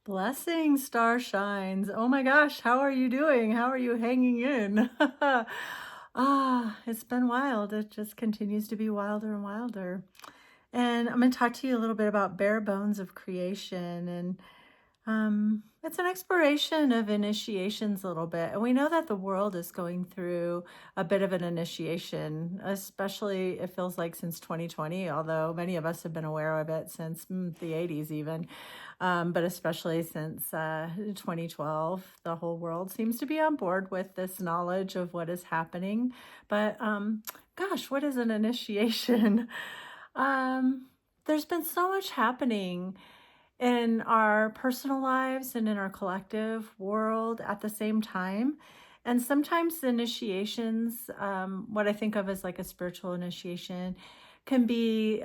Blessings, star shines. Oh my gosh, how are you doing? How are you hanging in? It's been wild. It just continues to be wilder and wilder. And I'm going to talk to you a little bit about bare bones of creation. And it's an exploration of initiations a little bit. And we know that the world is going through a bit of an initiation, especially it feels like since 2020, although many of us have been aware of it since the 80s even. But especially since 2012, the whole world seems to be on board with this knowledge of what is happening. But gosh, what is an initiation? Um, there's been so much happening in our personal lives and in our collective world at the same time. And sometimes the initiations, what I think of as like a spiritual initiation, can be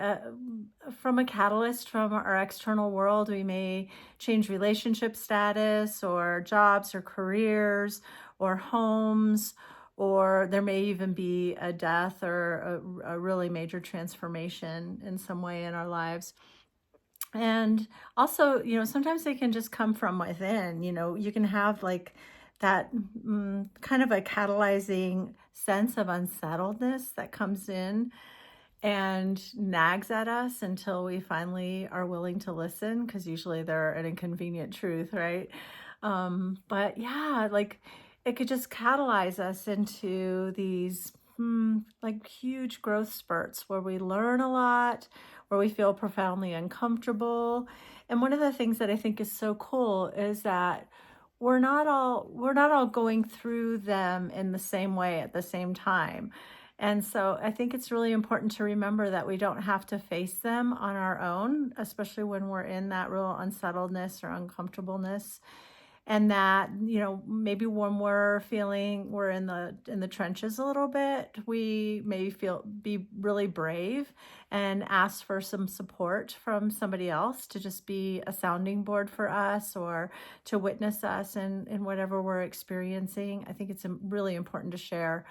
from a catalyst from our external world. We may change relationship status or jobs or careers or homes, or there may even be a death or a really major transformation in some way in our lives. And also, sometimes they can just come from within. You can have like that kind of a catalyzing sense of unsettledness that comes in and nags at us until we finally are willing to listen, because usually they're an inconvenient truth, right? But yeah, like it could just catalyze us into these like huge growth spurts where we learn a lot, where we feel profoundly uncomfortable. And one of the things that I think is so cool is that we're not all going through them in the same way at the same time. And so I think it's really important to remember that we don't have to face them on our own, especially when we're in that real unsettledness or uncomfortableness. And that, maybe when we're feeling we're in the trenches a little bit, we may be really brave and ask for some support from somebody else to just be a sounding board for us or to witness us in whatever we're experiencing. I think it's really important to share.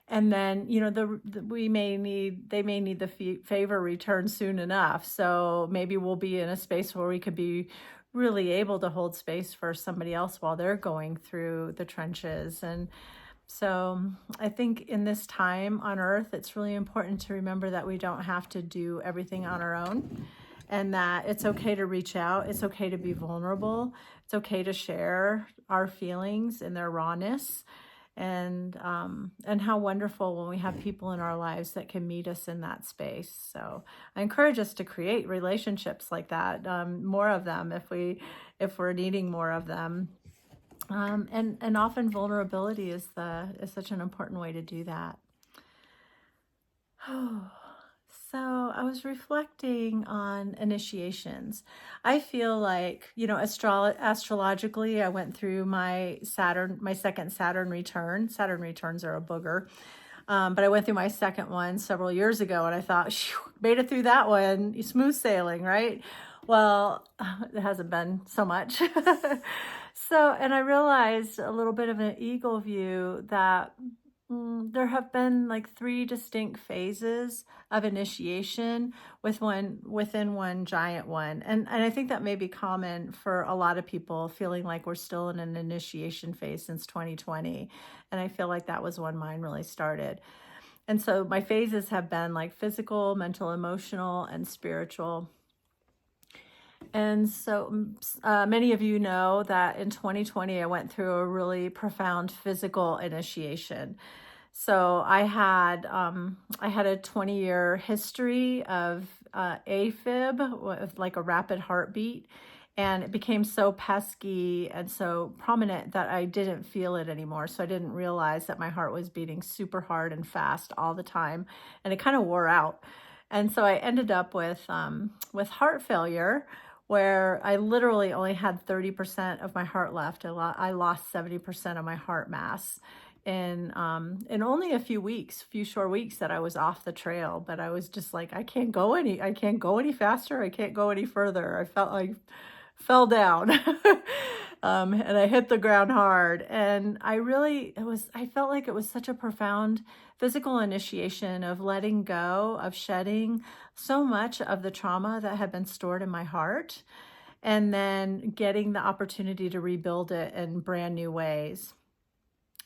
And then, they may need the favor returned soon enough. So maybe we'll be in a space where we could be really able to hold space for somebody else while they're going through the trenches. And so I think in this time on earth, it's really important to remember that we don't have to do everything on our own, and that it's okay to reach out. It's okay to be vulnerable. It's okay to share our feelings in their rawness. And how wonderful when we have people in our lives that can meet us in that space. So I encourage us to create relationships like that, more of them if we're needing more of them. And often vulnerability is such an important way to do that. So I was reflecting on initiations. I feel like, astrologically, I went through my second Saturn return. Saturn returns are a booger. But I went through my second one several years ago, and I thought, "Phew, made it through that one, smooth sailing, right?" Well, it hasn't been so much. And I realized a little bit of an eagle view that there have been like three distinct phases of initiation within one giant one. And I think that may be common for a lot of people, feeling like we're still in an initiation phase since 2020. And I feel like that was when mine really started. And so my phases have been like physical, mental, emotional, and spiritual. And so many of you know that in 2020, I went through a really profound physical initiation. So I had a 20-year history of AFib with like a rapid heartbeat, and it became so pesky and so prominent that I didn't feel it anymore. So I didn't realize that my heart was beating super hard and fast all the time, and it kind of wore out. And so I ended up with heart failure, where I literally only had 30% of my heart left. I lost 70% of my heart mass in only a few short weeks that I was off the trail. But I was just like, I can't go any faster. I can't go any further. I felt like fell down. And I hit the ground hard. And I felt like it was such a profound physical initiation of letting go, of shedding so much of the trauma that had been stored in my heart. and then getting the opportunity to rebuild it in brand new ways.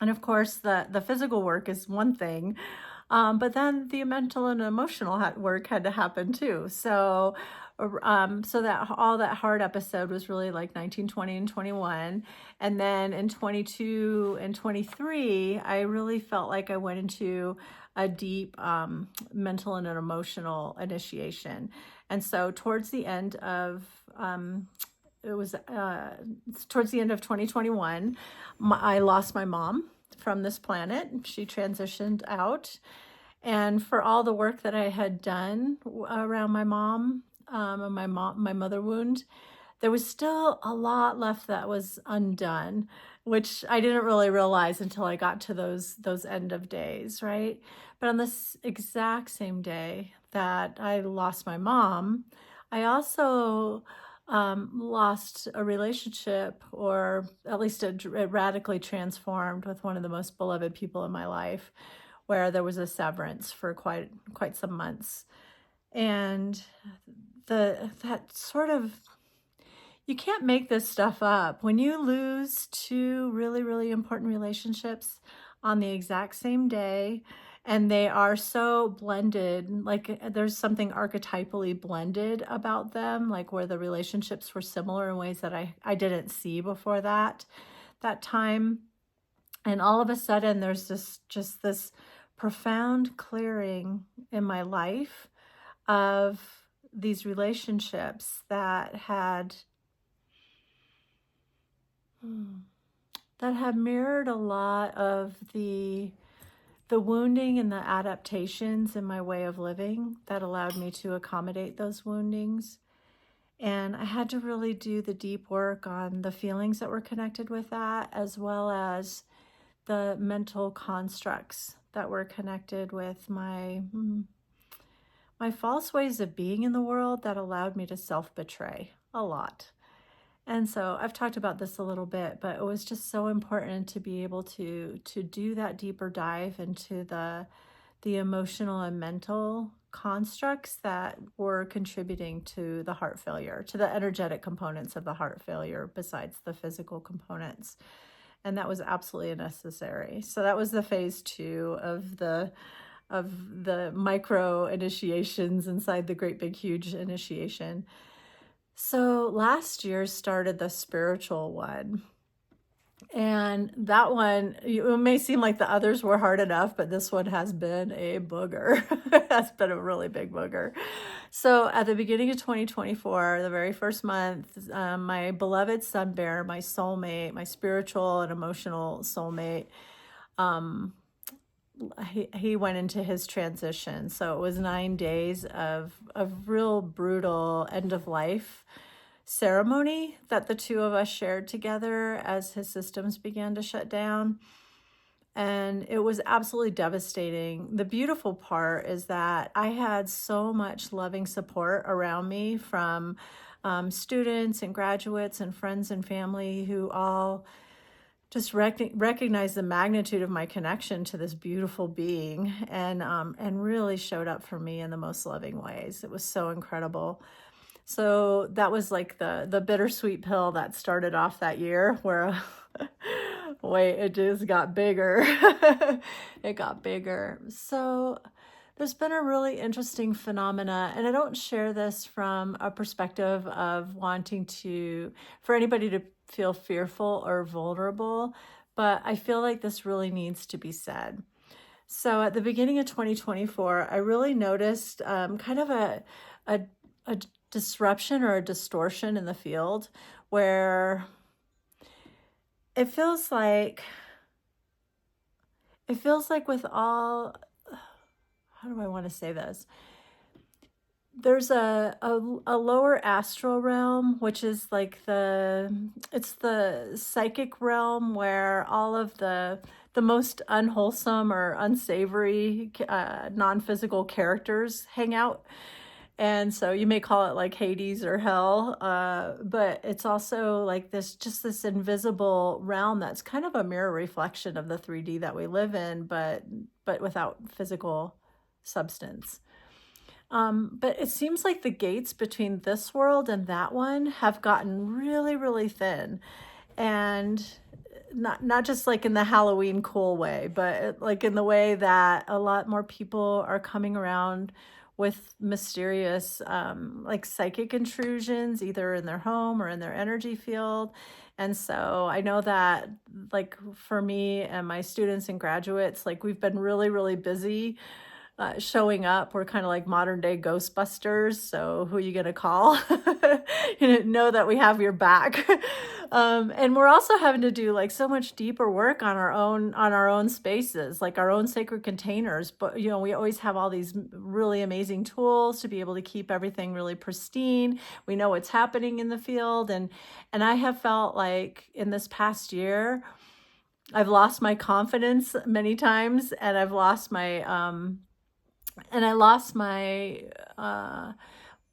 And of course, the physical work is one thing, but then the mental and emotional work had to happen too. So that all that hard episode was really like 19, 20, and 21. And then in 22 and 23, I really felt like I went into a deep mental and an emotional initiation. And so towards the end of it was towards the end of 2021, I lost my mom from this planet. She transitioned out. And for all the work that I had done around my mom and my mother wound, there was still a lot left that was undone, which I didn't really realize until I got to those end of days, right? But on this exact same day that I lost my mom, I also lost a relationship, or at least it radically transformed with one of the most beloved people in my life, where there was a severance for quite some months. And that sort of, you can't make this stuff up. When you lose two really, really important relationships on the exact same day, and they are so blended, like there's something archetypally blended about them, like where the relationships were similar in ways that I didn't see before that time. And all of a sudden there's just this profound clearing in my life of these relationships that had mirrored a lot of the wounding and the adaptations in my way of living that allowed me to accommodate those woundings. And I had to really do the deep work on the feelings that were connected with that, as well as the mental constructs that were connected with my false ways of being in the world that allowed me to self-betray a lot. And so I've talked about this a little bit, but it was just so important to be able to do that deeper dive into the emotional and mental constructs that were contributing to the heart failure, to the energetic components of the heart failure besides the physical components. And that was absolutely necessary. So that was the phase 2 of the micro initiations inside the great big huge initiation. So last year started the spiritual one. And that one, it may seem like the others were hard enough, but this one has been a booger. It has been a really big booger. So at the beginning of 2024, the very first month, my beloved sun bear, my soulmate, my spiritual and emotional soulmate, he went into his transition. So it was 9 days of real brutal end of life ceremony that the two of us shared together as his systems began to shut down. And it was absolutely devastating. The beautiful part is that I had so much loving support around me from students and graduates and friends and family who all just recognized the magnitude of my connection to this beautiful being, and really showed up for me in the most loving ways. It was so incredible. So that was like the bittersweet pill that started off that year, where wait, it just got bigger. It got bigger. So there's been a really interesting phenomena, and I don't share this from a perspective of wanting for anybody to feel fearful or vulnerable, but I feel like this really needs to be said. So at the beginning of 2024, I really noticed kind of a disruption or a distortion in the field, where it feels like with all, how do I want to say this? There's a lower astral realm, which is like it's the psychic realm where all of the most unwholesome or unsavory non-physical characters hang out. And so you may call it like Hades or hell, but it's also like this invisible realm that's kind of a mirror reflection of the 3D that we live in, but without physical substance. But it seems like the gates between this world and that one have gotten really, really thin. And not just like in the Halloween cool way, but like in the way that a lot more people are coming around with mysterious like psychic intrusions, either in their home or in their energy field. And so I know that, like, for me and my students and graduates, like, we've been really, really busy showing up. We're kind of like modern day Ghostbusters. So who are you going to call? Know that we have your back. And we're also having to do like so much deeper work on our own spaces, like our own sacred containers. But we always have all these really amazing tools to be able to keep everything really pristine. We know what's happening in the field, and I have felt like in this past year, I've lost my confidence many times, and I've lost my and I lost my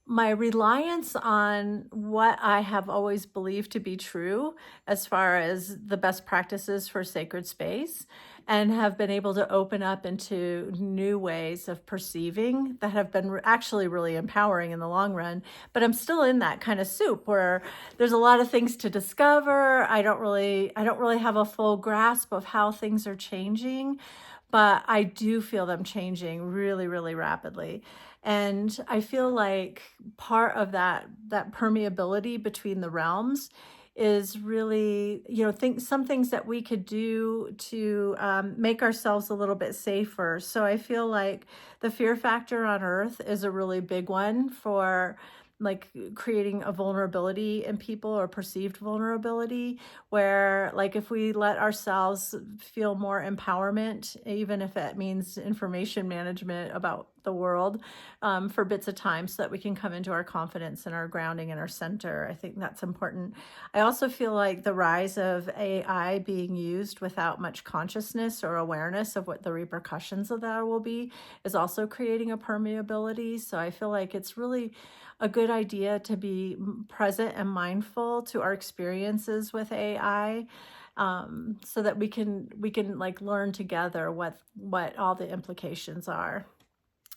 reliance on what I have always believed to be true as far as the best practices for sacred space, and have been able to open up into new ways of perceiving that have been actually really empowering in the long run. But I'm still in that kind of soup where there's a lot of things to discover. I don't really have a full grasp of how things are changing, but I do feel them changing really, really rapidly. And I feel like part of that permeability between the realms is really, some things that we could do to make ourselves a little bit safer. So I feel like the fear factor on Earth is a really big one for like creating a vulnerability in people, or perceived vulnerability, where like if we let ourselves feel more empowerment, even if it means information management about the world, for bits of time, so that we can come into our confidence and our grounding and our center. I think that's important. I also feel like the rise of AI being used without much consciousness or awareness of what the repercussions of that will be is also creating a permeability. So I feel like it's really a good idea to be present and mindful to our experiences with AI, so that we can like learn together what all the implications are.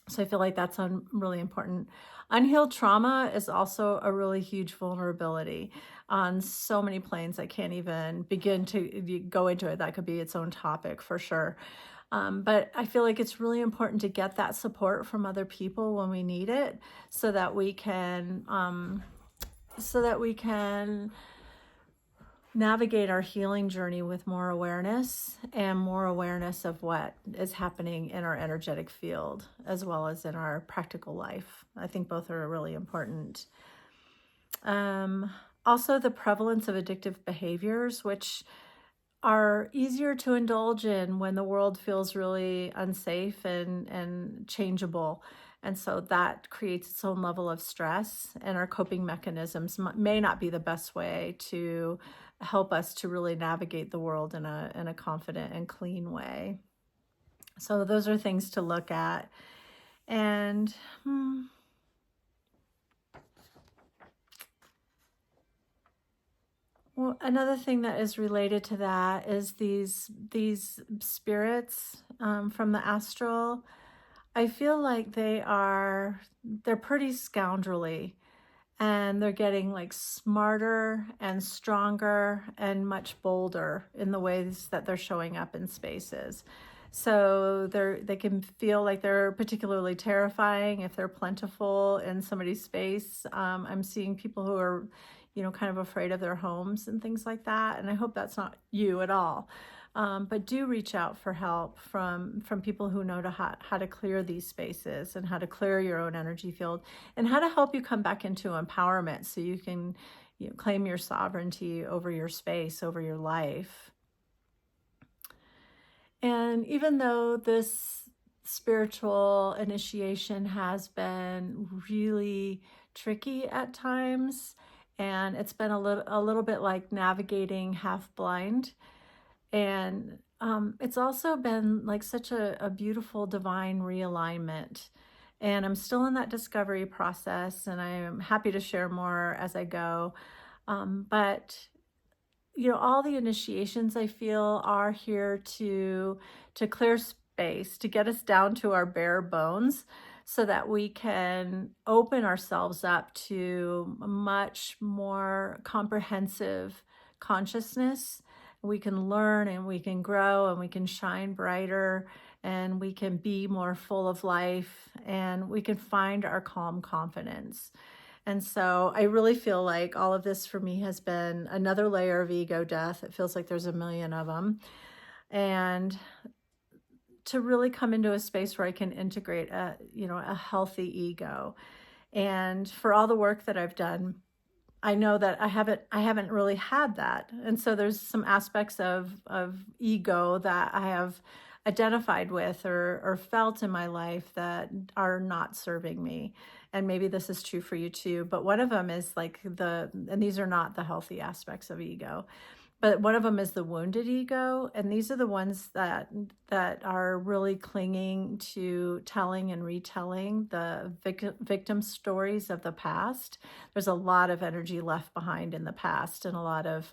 So I feel like that's really important. Unhealed trauma is also a really huge vulnerability on so many planes. I can't even begin to go into it. That could be its own topic for sure. But I feel like it's really important to get that support from other people when we need it, so that we can navigate our healing journey with more awareness, and more awareness of what is happening in our energetic field as well as in our practical life. I think both are really important. Also, the prevalence of addictive behaviors, which are easier to indulge in when the world feels really unsafe and changeable. And so that creates its own level of stress, and our coping mechanisms may not be the best way to help us to really navigate the world in a confident and clean way. So those are things to look at. And well, another thing that is related to that is these spirits from the astral. I feel like they're pretty scoundrelly, and they're getting like smarter and stronger and much bolder in the ways that they're showing up in spaces. So they can feel like they're particularly terrifying if they're plentiful in somebody's space. I'm seeing people who are, kind of afraid of their homes and things like that. And I hope that's not you at all. But do reach out for help from people who know how to clear these spaces, and how to clear your own energy field, and how to help you come back into empowerment, so you can claim your sovereignty over your space, over your life. And even though this spiritual initiation has been really tricky at times, and it's been a little bit like navigating half blind, and it's also been like such a beautiful divine realignment. And I'm still in that discovery process, and I am happy to share more as I go. But all the initiations, I feel, are here to clear space, to get us down to our bare bones, so that we can open ourselves up to a much more comprehensive consciousness. We can learn and we can grow and we can shine brighter and we can be more full of life and we can find our calm confidence. And so I really feel like all of this for me has been another layer of ego death. It feels like there's a million of them. And to really come into a space where I can integrate a healthy ego. And for all the work that I've done, I know that I haven't really had that. And so there's some aspects of ego that I have identified with or felt in my life that are not serving me. And maybe this is true for you too, but one of them is like and these are not the healthy aspects of ego, but one of them is the wounded ego, and these are the ones that are really clinging to telling and retelling the victim stories of the past. There's a lot of energy left behind in the past, and a lot of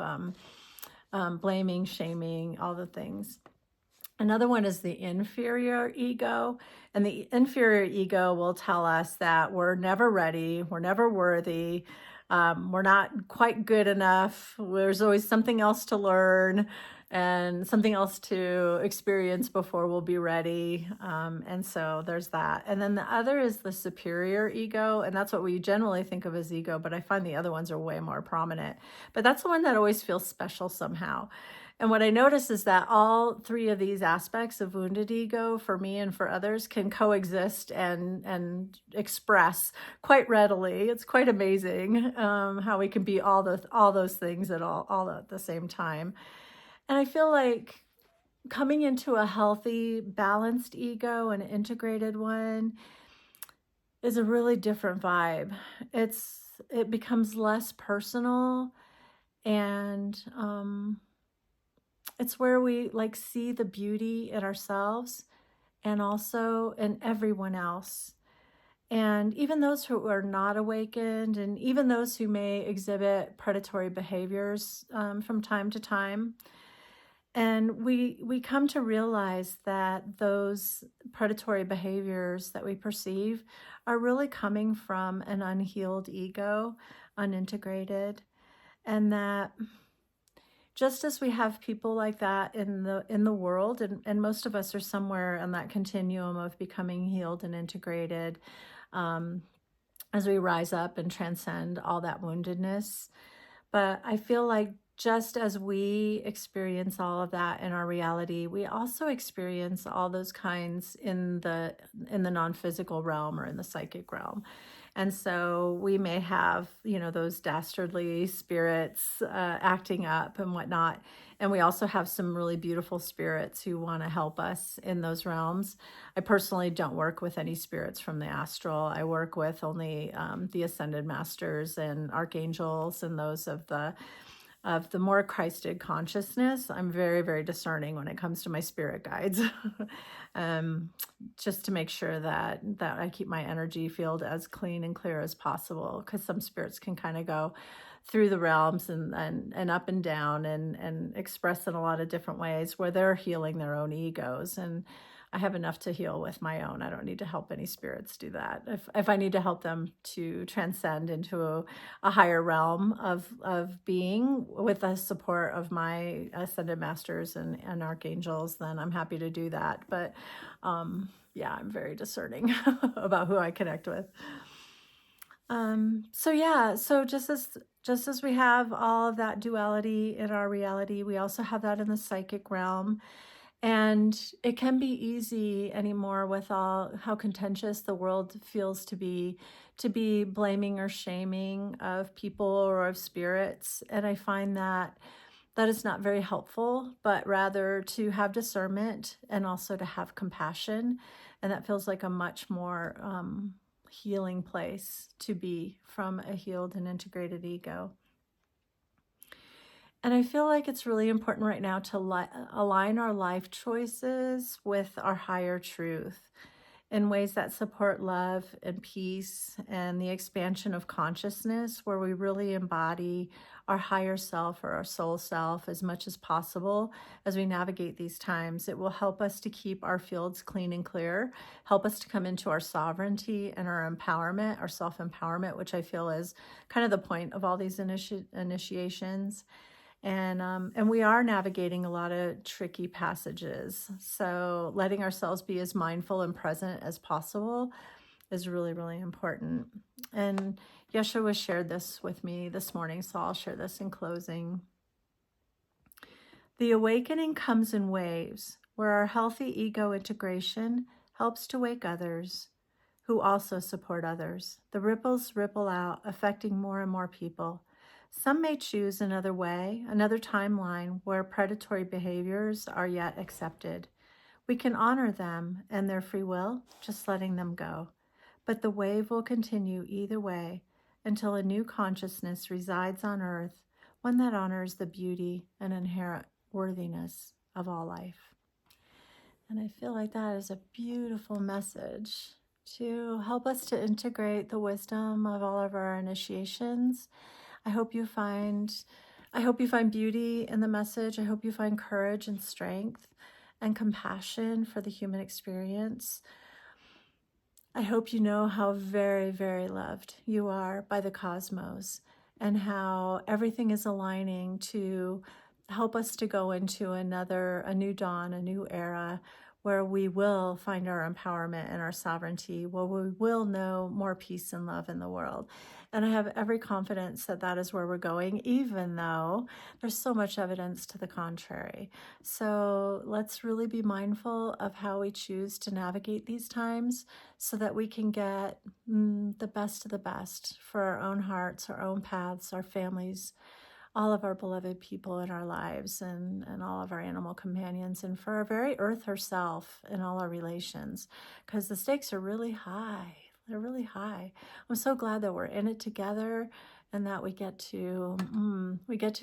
blaming, shaming, all the things. Another one is the inferior ego, and the inferior ego will tell us that we're never ready, we're never worthy, we're not quite good enough. There's always something else to learn and something else to experience before we'll be ready. And so there's that. And then the other is the superior ego. And that's what we generally think of as ego, but I find the other ones are way more prominent. But that's the one that always feels special somehow. And what I notice is that all three of these aspects of wounded ego for me and for others can coexist and express quite readily. It's quite amazing how we can be all those things all at the same time. And I feel like coming into a healthy, balanced ego, an integrated one, is a really different vibe. It becomes less personal, and it's where we like see the beauty in ourselves and also in everyone else. And even those who are not awakened, and even those who may exhibit predatory behaviors from time to time. And we come to realize that those predatory behaviors that we perceive are really coming from an unhealed ego, unintegrated, and that just as we have people like that in the world, and most of us are somewhere on that continuum of becoming healed and integrated, as we rise up and transcend all that woundedness. But I feel like just as we experience all of that in our reality, we also experience all those kinds in the non-physical realm or in the psychic realm. And so we may have, those dastardly spirits acting up and whatnot. And we also have some really beautiful spirits who want to help us in those realms. I personally don't work with any spirits from the astral. I work with only the ascended masters and archangels and those of the more Christed consciousness. I'm very, very discerning when it comes to my spirit guides, just to make sure that I keep my energy field as clean and clear as possible, because some spirits can kind of go through the realms and up and down and express in a lot of different ways where they're healing their own egos. And I have enough to heal with my own. I don't need to help any spirits do that. If I need to help them to transcend into a higher realm of being with the support of my ascended masters and archangels, then I'm happy to do that. But yeah, I'm very discerning about who I connect with. So just as we have all of that duality in our reality, we also have that in the psychic realm. And it can be easy anymore with all how contentious the world feels to be blaming or shaming of people or of spirits. And I find that is not very helpful, but rather to have discernment and also to have compassion. And that feels like a much more healing place to be from a healed and integrated ego. And I feel like it's really important right now to align our life choices with our higher truth. in ways that support love and peace and the expansion of consciousness, where we really embody our higher self or our soul self as much as possible as we navigate these times. It will help us to keep our fields clean and clear, help us to come into our sovereignty and our empowerment, our self-empowerment, which I feel is kind of the point of all these initiations. And we are navigating a lot of tricky passages. So letting ourselves be as mindful and present as possible is really, really important. And Yeshua shared this with me this morning, so I'll share this in closing. The awakening comes in waves, where our healthy ego integration helps to wake others who also support others. The ripples ripple out, affecting more and more people. Some may choose another way, another timeline where predatory behaviors are yet accepted. We can honor them and their free will, just letting them go. But the wave will continue either way until a new consciousness resides on earth, one that honors the beauty and inherent worthiness of all life. And I feel like that is a beautiful message to help us to integrate the wisdom of all of our initiations. I hope you find beauty in the message. I hope you find courage and strength and compassion for the human experience. I hope you know how very, very loved you are by the cosmos, and how everything is aligning to help us to go into a new dawn, a new era, where we will find our empowerment and our sovereignty, where we will know more peace and love in the world. And I have every confidence that that is where we're going, even though there's so much evidence to the contrary. So let's really be mindful of how we choose to navigate these times, so that we can get the best of the best for our own hearts, our own paths, our families, all of our beloved people in our lives, and all of our animal companions, and for our very earth herself in all our relations, because the stakes are really high. They're really high. I'm so glad that we're in it together, and that we get to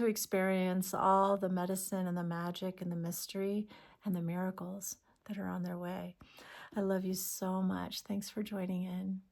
experience all the medicine and the magic and the mystery and the miracles that are on their way. I love you so much. Thanks for joining in.